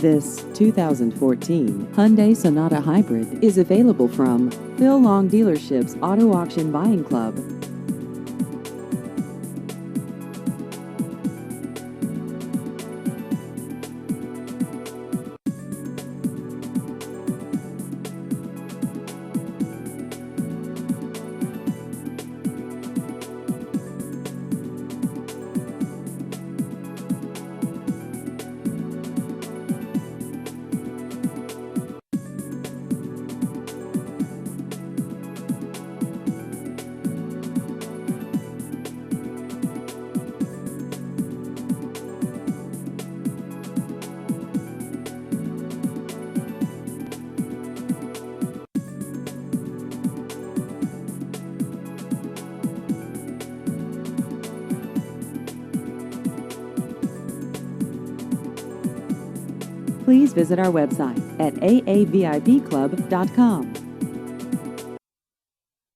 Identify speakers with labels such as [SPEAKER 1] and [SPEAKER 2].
[SPEAKER 1] This 2014 Hyundai Sonata Hybrid is available from Phil Long Dealerships Auto Auction Buying Club. Please visit our website at aavipclub.com.